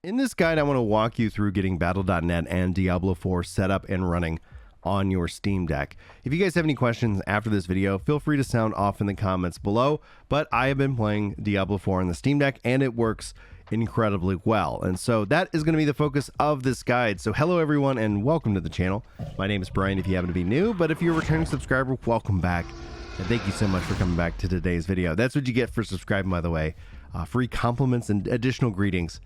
In this guide, I want to walk you through getting Battle.net and Diablo 4 set up and running on your Steam Deck. If you guys have any questions after this video, feel free to sound off in the comments below, but I have been playing Diablo 4 on the Steam Deck and it works incredibly well. And so that is going to be the focus of this guide. So hello everyone and welcome to the channel. My name is Brian if you happen to be new, but if you're a returning subscriber, welcome back. And thank you so much for coming back to today's video. That's what you get for subscribing, by the way. Free compliments and additional greetings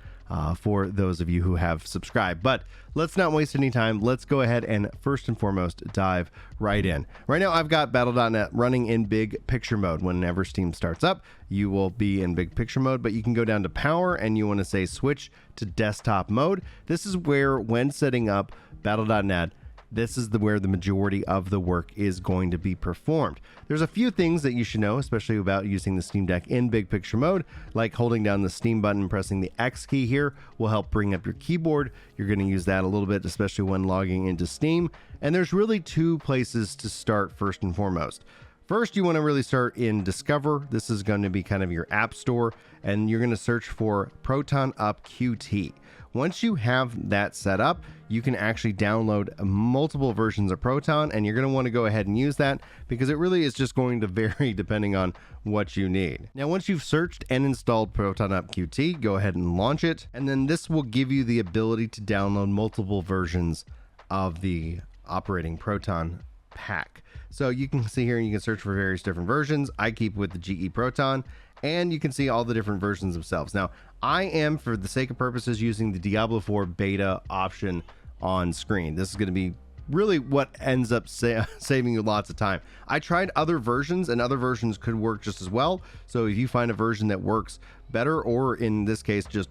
for those of you who have subscribed. But let's not waste any time. Let's go ahead and first and foremost dive right in. Right now I've got Battle.net running in big picture mode. Whenever Steam starts up, you will be in big picture mode, but you can go down to power and you want to say switch to desktop mode. This is where, when setting up Battle.net, this is where the majority of the work is going to be performed. There's a few things that you should know, especially about using the Steam Deck in big picture mode, like holding down the Steam button and pressing the X key here will help bring up your keyboard. You're going to use that a little bit, especially when logging into Steam. And there's really two places to start first and foremost. First, you want to really start in Discover. This is going to be kind of your app store, and you're going to search for Proton Up Qt. Once you have that set up, you can actually download multiple versions of Proton, and you're going to want to go ahead and use that because it really is just going to vary depending on what you need. Now, once you've searched and installed Proton Up Qt, go ahead and launch it, and then this will give you the ability to download multiple versions of the operating Proton pack. So you can see here, you can search for various different versions. I keep with the GE Proton, and you can see all the different versions themselves. Now, I am, for the sake of purposes, using the Diablo 4 beta option on screen. This is going to be really what ends up saving you lots of time. I tried other versions, and other versions could work just as well. So if you find a version that works better, or in this case, just,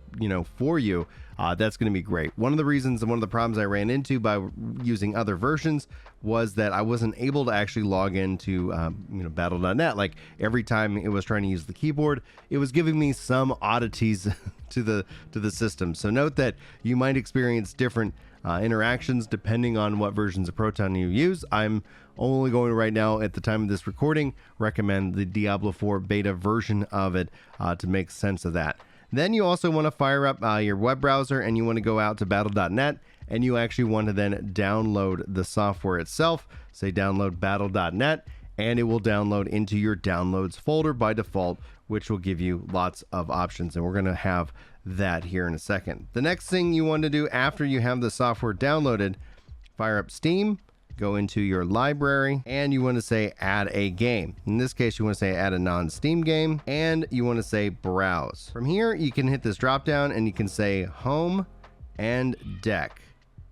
for you, that's going to be great. One of the reasons and one of the problems I ran into by using other versions was that I wasn't able to actually log into Battle.net. Like every time it was trying to use the keyboard, it was giving me some oddities to the system. So note that you might experience different interactions depending on what versions of Proton you use. I'm only going to, right now at the time of this recording, recommend the Diablo 4 beta version of it to make sense of that. Then you also want to fire up your web browser, and you want to go out to Battle.net, and you actually want to then download the software itself. Say download Battle.net, and it will download into your downloads folder by default, which will give you lots of options, and we're going to have that here in a second. The next thing you want to do after you have the software downloaded, fire up Steam, go into your library, and you want to say add a game. In this case, you want to say add a non-Steam game, and you want to say browse. From here, you can hit this drop down and you can say home and deck.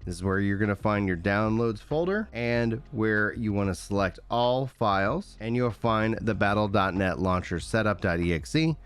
This is where you're going to find your downloads folder and where you want to select all files, and you'll find the Battle.net launcher setup.exe, and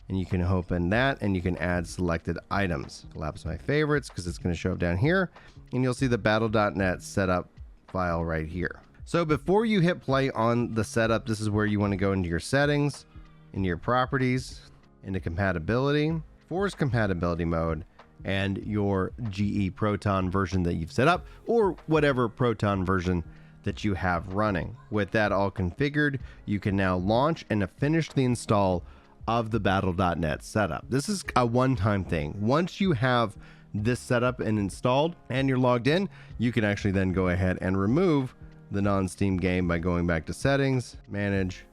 you can open that and you can add selected items. Collapse my favorites because it's going to show up down here, and you'll see the Battle.net setup file right here. So before you hit play on the setup, this is where you want to go into your settings, into your properties, into compatibility, force compatibility mode, and your GE Proton version that you've set up, or whatever Proton version that you have running. With that all configured, you can now launch and finish the install of the Battle.net setup. This is a one-time thing. Once you have this setup and installed and you're logged in, you can actually then go ahead and remove the non-Steam game by going back to settings, manage,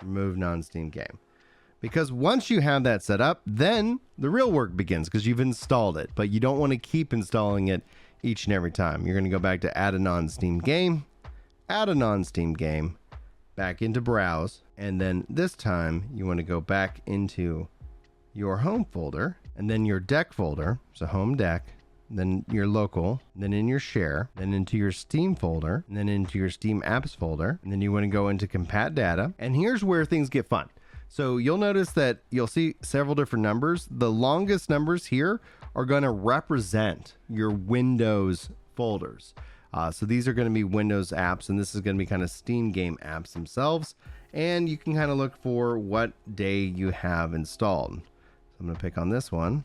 remove non-Steam game. Because once you have that set up, then the real work begins because you've installed it, but you don't want to keep installing it each and every time. You're going to go back to add a non-Steam game, back into browse, and then this time you want to go back into your home folder, and then your deck folder, so home deck, then your local, then in your share, then into your Steam folder, and then into your Steam apps folder, and then you want to go into compat data, and here's where things get fun. So you'll notice that you'll see several different numbers. The longest numbers here are going to represent your Windows folders. So these are going to be Windows apps, and this is going to be kind of Steam game apps themselves, and you can kind of look for what day you have installed. I'm going to pick on this one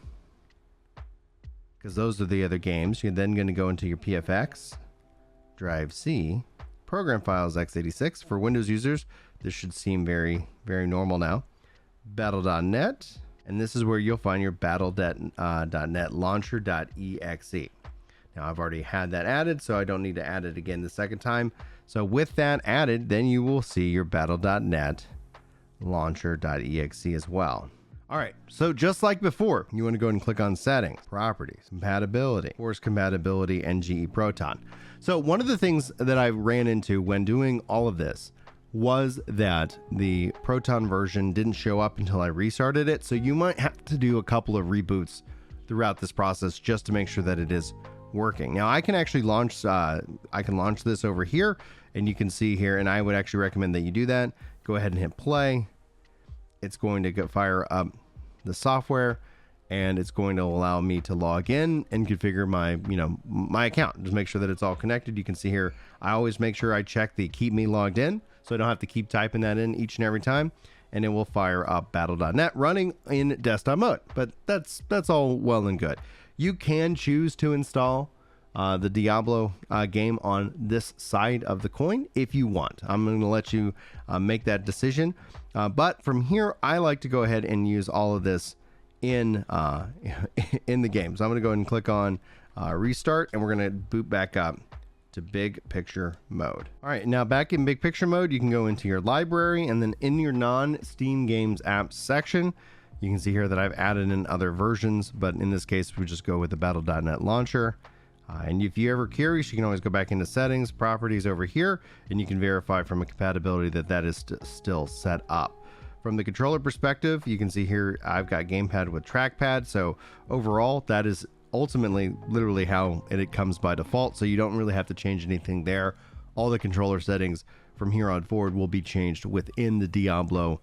because those are the other games. You're then going to go into your PFX, Drive C, Program Files x86. For Windows users, this should seem very, very normal now. Battle.net, And this is where you'll find your Battle.net launcher.exe. Now I've already had that added, so I don't need to add it again the second time. So with that added, then you will see your Battle.net launcher.exe as well. All right, so just like before, you want to go ahead and click on Settings, Properties, Compatibility, Force Compatibility, and GE Proton. So one of the things that I ran into when doing all of this was that the Proton version didn't show up until I restarted it. So you might have to do a couple of reboots throughout this process just to make sure that it is working. Now I can actually launch, launch this over here, and you can see here, and I would actually recommend that you do that. Go ahead and hit play. It's going to go fire up the software, and it's going to allow me to log in and configure my, my account. Just make sure that it's all connected. You can see here, I always make sure I check the keep me logged in, so I don't have to keep typing that in each and every time, and it will fire up Battle.net running in desktop mode. But that's all well and good. You can choose to install the Diablo game on this side of the coin if you want. I'm going to let you make that decision. But from here, I like to go ahead and use all of this in the game. So I'm going to go ahead and click on restart, and we're going to boot back up to big picture mode. All right, now back in big picture mode, you can go into your library, and then in your non-Steam Games apps section, you can see here that I've added in other versions, but in this case, we just go with the Battle.net launcher. And if you're ever curious, you can always go back into settings, properties over here, and you can verify from a compatibility that that is still set up. From the controller perspective, you can see here I've got gamepad with trackpad. So overall, that is ultimately literally how it comes by default. So you don't really have to change anything there. All the controller settings from here on forward will be changed within the Diablo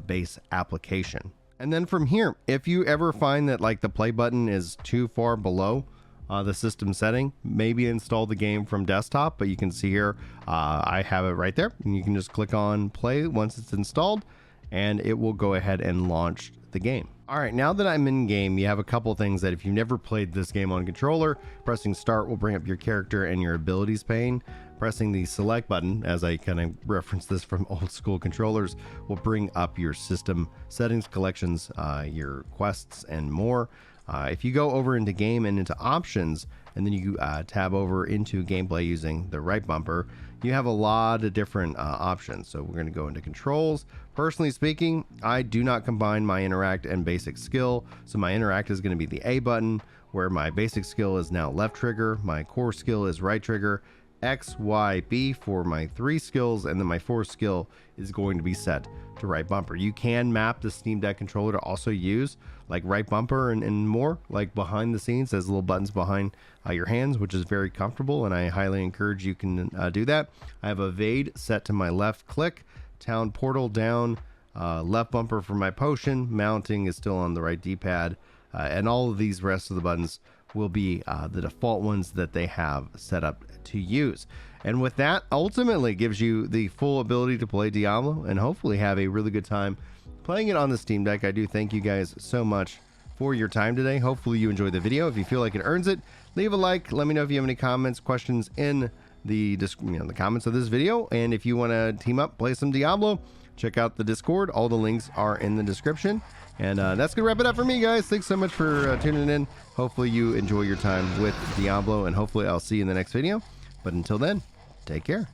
base application. And then from here, if you ever find that like the play button is too far below the system setting, maybe install the game from desktop, but you can see here I have it right there, and you can just click on play once it's installed, and it will go ahead and launch the game. All right, now that I'm in game, you have a couple things that if you've never played this game on controller, pressing start will bring up your character and your abilities pane. Pressing the select button, as I kind of reference this from old school controllers, will bring up your system settings, collections, your quests, and more. If you go over into game and into options, and then you tab over into gameplay using the right bumper, you have a lot of different options. So we're going to go into controls. Personally speaking, I do not combine my interact and basic skill. So my interact is going to be the A button, where my basic skill is now left trigger. My core skill is right trigger. X, Y, B for my 3 skills, and then my 4th skill is going to be set to right bumper. You can map the Steam Deck controller to also use like right bumper and more, like behind the scenes as little buttons behind your hands, which is very comfortable, and I highly encourage you can do that. I have evade set to my left click, town portal down, left bumper for my potion, mounting is still on the right D-pad, and all of these rest of the buttons will be the default ones that they have set up to use. And with that, ultimately gives you the full ability to play Diablo and hopefully have a really good time playing it on the Steam Deck. I do thank you guys so much for your time today. Hopefully you enjoyed the video. If you feel like it earns it, leave a like. Let me know if you have any comments, questions in the comments of this video. And if you want to team up, play some Diablo, check out the Discord. All the links are in the description. And that's going to wrap it up for me, guys. Thanks so much for tuning in. Hopefully you enjoy your time with Diablo, and hopefully I'll see you in the next video. But until then, take care.